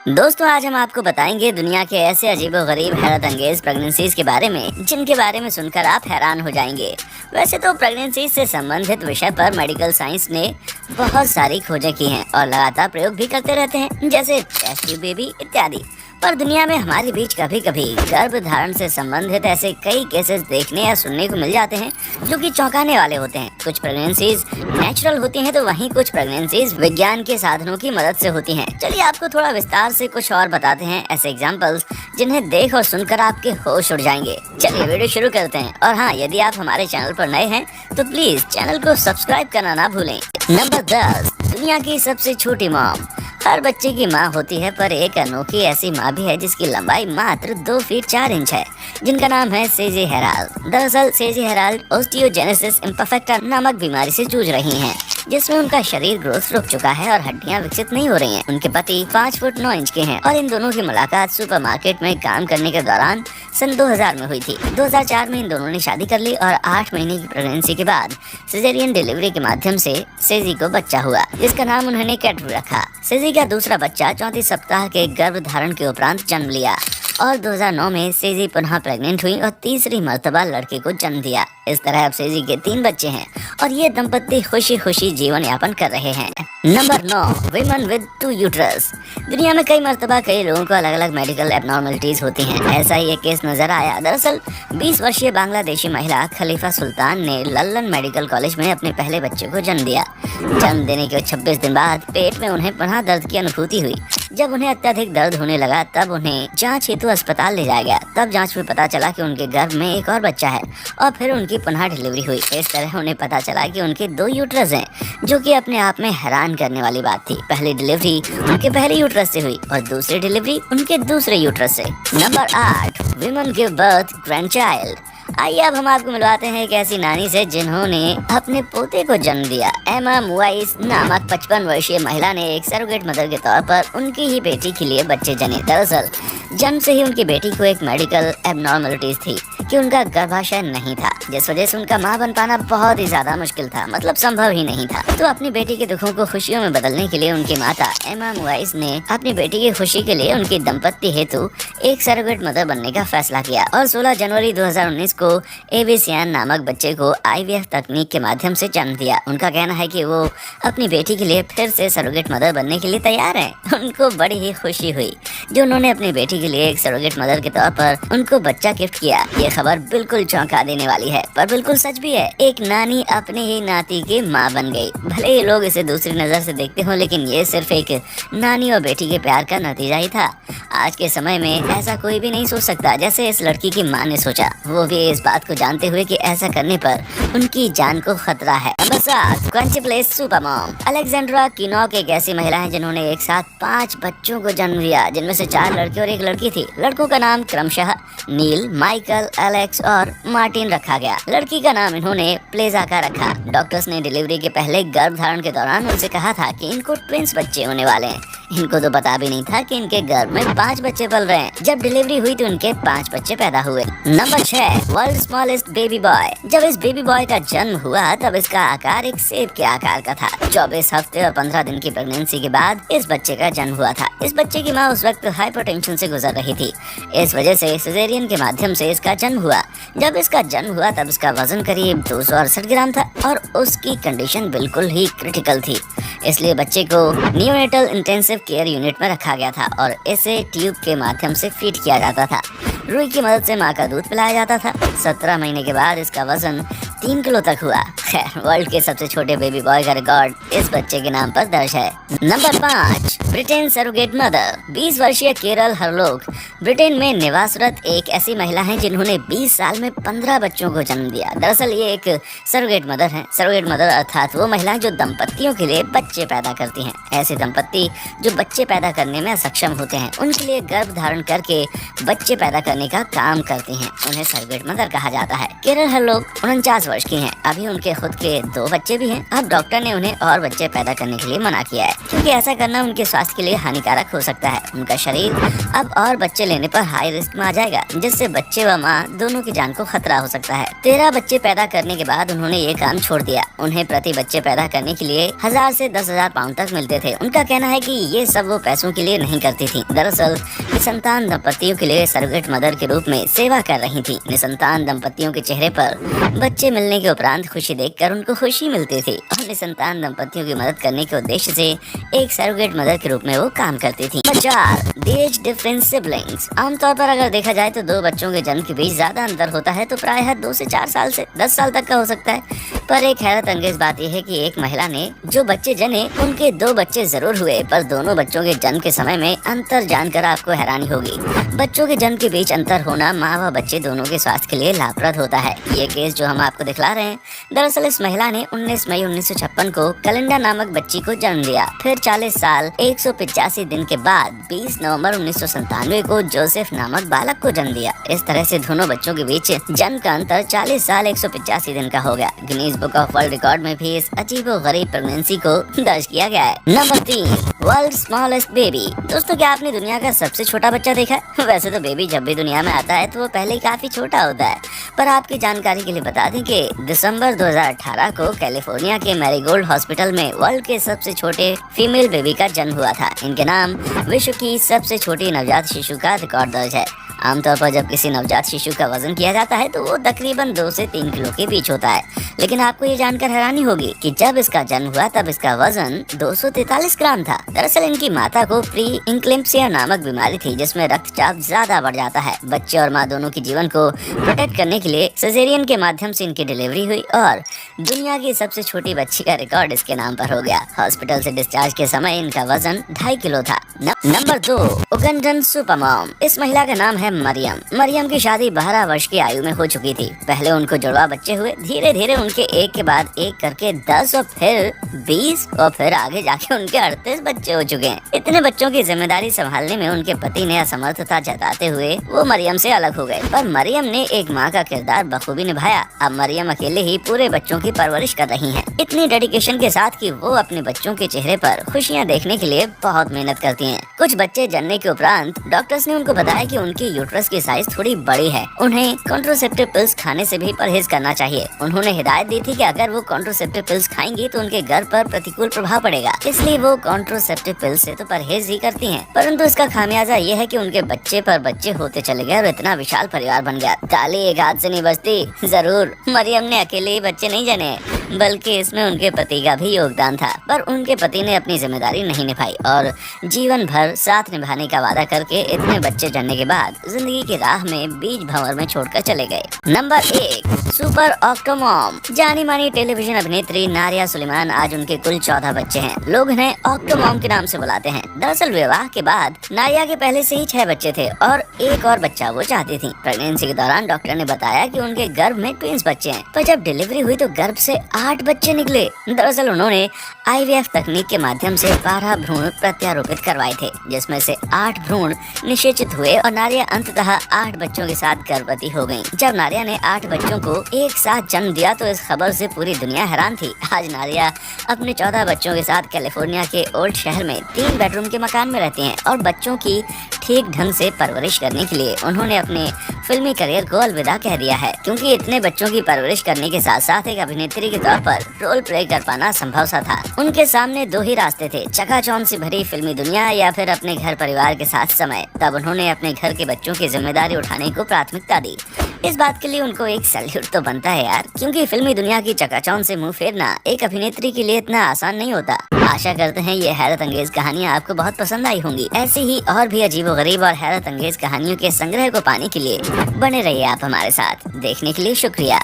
दोस्तों, आज हम आपको बताएंगे दुनिया के ऐसे अजीबोगरीब हैरत अंगेज प्रेगनेंसीज के बारे में जिनके बारे में सुनकर आप हैरान हो जाएंगे। वैसे तो प्रेगनेंसी से संबंधित विषय पर मेडिकल साइंस ने बहुत सारी खोजें की हैं और लगातार प्रयोग भी करते रहते हैं, जैसे टेस्ट ट्यूब बेबी इत्यादि। पर दुनिया में हमारे बीच कभी कभी गर्भधारण से संबंधित ऐसे कई केसेस देखने या सुनने को मिल जाते हैं जो कि चौंकाने वाले होते हैं। कुछ प्रेगनेंसीज नेचुरल होती हैं तो वहीं कुछ प्रेगनेंसीज विज्ञान के साधनों की मदद से होती हैं। चलिए आपको थोड़ा विस्तार से कुछ और बताते हैं ऐसे एग्जाम्पल्स जिन्हें देख और सुनकर आपके होश उड़ जाएंगे। चलिए वीडियो शुरू करते हैं। और हाँ, यदि आप हमारे चैनल पर नए हैं तो प्लीज चैनल को सब्सक्राइब करना ना भूलें। नंबर 10, दुनिया की सबसे छोटी मॉम। हर बच्चे की माँ होती है, पर एक अनोखी ऐसी माँ भी है जिसकी लंबाई मात्र 2 फीट 4 इंच है, जिनका नाम है सेजी हेराल्ड। दरअसल सेजी हेराल्ड ओस्टियोजेनेसिस इम्परफेक्टा नामक बीमारी से जूझ रही हैं, जिसमें उनका शरीर ग्रोथ रुक चुका है और हड्डियां विकसित नहीं हो रही हैं। उनके पति 5 फुट 9 इंच के हैं और इन दोनों की मुलाकात सुपरमार्केट में काम करने के दौरान सन 2000 में हुई थी। 2004 में इन दोनों ने शादी कर ली और 8 महीने की प्रेगनेंसी के बाद सिजेरियन डिलीवरी के माध्यम से सेजी को बच्चा हुआ, जिसका नाम उन्होंने कैटरू रखा। सेजी का दूसरा बच्चा 34 सप्ताह के गर्भधारण के उपरांत जन्म लिया और 2009 में सेजी पुनः प्रेग्नेंट हुई और तीसरी मर्तबा लड़के को जन्म दिया। इस तरह अब सेजी के 3 बच्चे हैं और ये दंपत्ति खुशी खुशी जीवन यापन कर रहे हैं। Number 9, women with 2 uterus. दुनिया में कई मर्तबा कई लोगों को अलग अलग मेडिकल एबनॉर्मलिटीज होती हैं। ऐसा ही एक केस नजर आया। दरअसल 20 वर्षीय बांग्लादेशी महिला खलीफा सुल्तान ने लल्लन मेडिकल कॉलेज में अपने पहले बच्चे को जन्म दिया। जन्म देने के 26 दिन बाद पेट में उन्हें पुनः दर्द की अनुभूति हुई। जब उन्हें अत्यधिक दर्द होने लगा तब उन्हें जांच हेतु अस्पताल ले जाया गया। तब जांच में पता चला कि उनके गर्भ में एक और बच्चा है और फिर उनकी पुनः डिलीवरी हुई। इस तरह उन्हें पता चला कि उनके 2 यूट्रस हैं, जो कि अपने आप में हैरान करने वाली बात थी। पहली डिलीवरी उनके पहले यूट्रस से हुई और दूसरी डिलीवरी उनके दूसरे यूट्रस से। Number 8, women give birth grandchild. आइए अब हम आपको मिलवाते हैं एक ऐसी नानी से जिन्होंने अपने पोते को जन्म दिया। एमा मुआइस नामक 55 वर्षीय महिला ने एक सरोगेट मदर के तौर पर उनकी ही बेटी के लिए बच्चे जने। दरअसल जन्म से ही उनकी बेटी को एक मेडिकल एबनॉर्मलिटीज थी कि उनका गर्भाशय नहीं था, जिस वजह से उनका मां बन पाना बहुत ही ज्यादा मुश्किल था, मतलब संभव ही नहीं था। तो अपनी बेटी के दुखों को खुशियों में बदलने के लिए उनकी माता एमा मुआइस ने अपनी बेटी की खुशी के लिए उनकी दंपत्ति हेतु एक सरोगेट मदर बनने का फैसला किया और 16 जनवरी 2019 को एविसियन नामक बच्चे को आईवीएफ तकनीक के माध्यम से जन्म दिया। उनका कहना है कि वो अपनी बेटी के लिए फिर से सरोगेट मदर बनने के लिए तैयार हैं। उनको बड़ी ही खुशी हुई जो उन्होंने अपनी बेटी के लिए एक सरोगेट मदर के तौर पर उनको बच्चा गिफ्ट किया। ये खबर बिल्कुल चौंका देने वाली है, पर बिल्कुल सच भी है। एक नानी अपने ही नाती की माँ बन गई। भले ही लोग इसे दूसरी नजर से देखते हो, लेकिन ये सिर्फ एक नानी और बेटी के प्यार का नतीजा ही था। आज के समय में ऐसा कोई भी नहीं सोच सकता जैसे इस लड़की की माँ ने सोचा, वो भी इस बात को जानते हुए कि ऐसा करने पर उनकी जान को खतरा है। नंबर 7, क्वंचप्लेस सुपर मॉम। अलेक्जेंड्रा किनॉक एक ऐसी महिला है जिन्होंने एक साथ 5 बच्चों को जन्म दिया, जिनमें से 4 लड़के और 1 लड़की थी। लड़कों का नाम क्रमशः नील, माइकल, एलेक्स और मार्टिन रखा गया। लड़की का नाम इन्होंने प्लेजा का रखा। डॉक्टर्स ने डिलीवरी के पहले गर्भधारण के दौरान उनसे कहा था कि इनको ट्विंस बच्चे होने वाले हैं। इनको तो पता भी नहीं था कि इनके गर्भ में 5 बच्चे पल रहे हैं। जब डिलीवरी हुई तो उनके 5 बच्चे पैदा हुए। Number 6, world smallest baby boy. जब इस बेबी बॉय का जन्म हुआ तब इसका आकार एक सेब के आकार का था। 24 हफ्ते और 15 दिन की प्रेगनेंसी के बाद इस बच्चे का जन्म हुआ था। इस बच्चे की माँ उस वक्त हाइपरटेंशन से गुजर रही थी। इस वजह से सिजेरियन के माध्यम से इसका जन्म हुआ। जब इसका जन्म हुआ तब इसका वजन करीब 268 ग्राम था और उसकी कंडीशन बिल्कुल ही क्रिटिकल थी। इसलिए बच्चे को नियोनेटल इंटेंसिव केयर यूनिट में रखा गया था और इसे ट्यूब के माध्यम से फीड किया जाता था। रुई की मदद से माँ का दूध पिलाया जाता था। 17 महीने के बाद इसका वजन 3 किलो तक हुआ। खैर, वर्ल्ड के सबसे छोटे बेबी बॉय का रिकॉर्ड इस बच्चे के नाम पर दर्ज है। Number 5, Britain surrogate mother. 20 वर्षीय केरल हरलोक ब्रिटेन में निवासरत एक ऐसी महिला है जिन्होंने 20 साल में 15 बच्चों को जन्म दिया। दरअसल ये एक सरोगेट मदर है। सरोगेट मदर अर्थात वो महिलाएं जो दंपत्तियों के लिए बच्चे पैदा करती हैं। ऐसे दंपत्ति जो बच्चे पैदा करने में सक्षम होते हैं, उनके लिए गर्भ धारण करके बच्चे पैदा करने का काम करती हैं। उन्हें सरोगेट मदर कहा जाता है। केरल हरलोक 49 वर्ष की हैं। अभी उनके खुद के 2 बच्चे भी हैं। अब डॉक्टर ने उन्हें और बच्चे पैदा करने के लिए मना किया है, क्योंकि ऐसा करना उनके स्वास्थ्य के लिए हानिकारक हो सकता है। उनका शरीर अब और बच्चे लेने पर हाई रिस्क में आ जाएगा, जिससे बच्चे व माँ दोनों की जान को खतरा हो सकता है। 13 बच्चे पैदा करने के बाद उन्होंने ये काम छोड़ दिया। उन्हें प्रति बच्चे पैदा करने के लिए 1000 से 10,000 पाउंड तक मिलते थे। उनका कहना है कि ये सब वो पैसों के लिए नहीं करती थी, दरअसल निसंतान दंपतियों के लिए सर्रोगेट मदर के रूप में सेवा कर रही थी। निसंतान दंपतियों के चेहरे पर बच्चे मिलने के उपरांत खुशी देखकर उनको खुशी मिलती थी और निसंतान दंपतियों की मदद करने के उद्देश्य से एक सर्रोगेट मदर के रूप में वो काम करती थी। 4 एज डिफरेंस सिबलिंग्स। आमतौर पर अगर देखा जाए तो 2 बच्चों के जन्म के बीच ज्यादा अंतर होता है तो प्रायः 2 से 4 साल से 10 साल तक का हो सकता है। पर एक हैरत अंगेज बात यह है कि एक महिला ने जो बच्चे जने उनके 2 बच्चे जरूर हुए, पर दोनों बच्चों के जन्म के समय में अंतर जानकर आपको हैरानी होगी। बच्चों के जन्म के बीच अंतर होना माँ व बच्चे दोनों के स्वास्थ्य के लिए लाभप्रद होता है। ये केस जो हम आपको दिखला रहे हैं, दरअसल इस महिला ने 19 मई 1956 को कलिंडा नामक बच्ची को जन्म दिया। फिर 40 साल 185 दिन के बाद 20 नवंबर 1997 को जोसेफ नामक बालक को जन्म दिया। इस तरह से दोनों बच्चों के बीच जन्म का अंतर 40 साल 185 दिन का हो गया। Guinness book of world record में भी इस अजीबोगरीब प्रेगनेंसी को दर्ज किया गया है। Number 3 world smallest baby. दोस्तों, क्या आपने दुनिया का सबसे छोटा बच्चा देखा है? वैसे तो बेबी जब भी दुनिया में आता है तो वो पहले ही काफी छोटा होता है, पर आपकी जानकारी के लिए बता दें कि दिसंबर 2018 को कैलिफोर्निया के मैरीगोल्ड हॉस्पिटल में वर्ल्ड के सबसे छोटे फीमेल बेबी का जन्म हुआ था। इनके नाम विश्व की सबसे छोटी नवजात शिशु का रिकॉर्ड दर्ज है। आमतौर पर जब किसी नवजात शिशु का वजन किया जाता है तो वो तकरीबन 2 से 3 किलो के बीच होता है, लेकिन आपको ये जानकर हैरानी होगी कि जब इसका जन्म हुआ तब इसका वजन 243 ग्राम था। दरअसल इनकी माता को प्री इंक्लेम्पसिया नामक बीमारी थी, जिसमें रक्तचाप ज्यादा बढ़ जाता है। बच्चे और माँ दोनों के जीवन को प्रोटेक्ट करने के लिए सिजेरियन के माध्यम से इनकी डिलीवरी हुई और दुनिया की सबसे छोटी बच्ची का रिकॉर्ड इसके नाम पर हो गया। हॉस्पिटल से डिस्चार्ज के समय इनका वजन 2.5 किलो था। Number 2 Ugandan supermom. इस महिला का नाम है मरियम। मरियम की शादी 12 वर्ष की आयु में हो चुकी थी। पहले उनको जुड़वा बच्चे हुए, धीरे धीरे उनके एक के बाद एक करके 10 और फिर 20 और फिर आगे जाके उनके 38 बच्चे हो चुके हैं। इतने बच्चों की जिम्मेदारी संभालने में उनके पति ने असमर्थता जताते हुए वो मरियम से अलग हो गए, पर मरियम ने एक माँ का किरदार बखूबी निभाया। अब मरियम अकेले ही पूरे बच्चों की परवरिश कर रही हैं, इतनी डेडिकेशन के साथ कि वो अपने बच्चों के चेहरे पर खुशियाँ देखने के लिए बहुत मेहनत करती हैं। कुछ बच्चे जनने के उपरांत डॉक्टर्स ने उनको बताया कि उनकी यूट्रस की साइज थोड़ी बड़ी है, उन्हें कॉन्ट्रासेप्टिव पिल्स खाने से भी परहेज करना चाहिए। उन्होंने हिदायत दी थी कि अगर वो कॉन्ट्रासेप्टिव पिल्स खाएंगी तो उनके गर्भ पर प्रतिकूल प्रभाव पड़ेगा, इसलिए वो कॉन्ट्रासेप्टिव पिल्स से तो परहेज ही करती हैं। परंतु इसका खामियाजा ये है कि उनके बच्चे पर बच्चे होते चले गए और इतना विशाल परिवार बन गया। ताली एक हाथ से नहीं बजती। जरूर मरियम ने अकेले ही बच्चे नहीं जने, बल्कि इसमें उनके पति का भी योगदान था, पर उनके पति ने अपनी जिम्मेदारी नहीं निभाई और जीवन भर साथ निभाने का वादा करके इतने बच्चे जनने के बाद जिंदगी की राह में बीच भंवर में छोड़कर चले गए। Number 1 super octomom. जानी मानी टेलीविजन अभिनेत्री नारिया सुलेमान, आज उनके कुल 14 बच्चे हैं। लोग इन्हें ऑक्टोमॉम के नाम से बुलाते हैं। दरअसल विवाह के बाद नारिया के पहले से ही 6 बच्चे थे और एक और बच्चा वो चाहती थी। प्रेगनेंसी के दौरान डॉक्टर ने बताया कि उनके गर्भ में ट्विंस बच्चे हैं, पर जब डिलीवरी हुई तो गर्भ से 8 बच्चे निकले। दरअसल उन्होंने IVF तकनीक के माध्यम से 12 भ्रूण प्रत्यारोपित करवाए थे, जिसमें से 8 भ्रूण निषेचित हुए और नारिया अंततः 8 बच्चों के साथ गर्भवती हो गयी। जब नारिया ने 8 बच्चों को एक साथ जन्म दिया तो इस खबर से पूरी दुनिया हैरान थी। आज नारिया अपने 14 बच्चों के साथ कैलिफोर्निया के ओल्ड शहर में 3 बेडरूम के मकान में रहती हैं और बच्चों की ठीक ढंग से परवरिश करने के लिए उन्होंने अपने फिल्मी करियर को अलविदा कह दिया है, क्योंकि इतने बच्चों की परवरिश करने के साथ साथ एक अभिनेत्री के तौर पर रोल प्ले कर पाना संभव सा था। उनके सामने 2 ही रास्ते थे, चकाचौंध से भरी फिल्मी दुनिया या फिर अपने घर परिवार के साथ समय। तब उन्होंने अपने घर के बच्चों की जिम्मेदारी उठाने को प्राथमिकता दी। इस बात के लिए उनको एक सैल्यूट तो बनता है यार, क्योंकि फिल्मी दुनिया की चकाचौंध से मुंह फेरना एक अभिनेत्री के लिए इतना आसान नहीं होता। आशा करते हैं ये हैरत अंगेज कहानियाँ आपको बहुत पसंद आई होंगी। ऐसी ही और भी अजीबोगरीब और हैरत अंगेज कहानियों के संग्रह को पाने के लिए बने रहिए आप हमारे साथ। देखने के लिए शुक्रिया।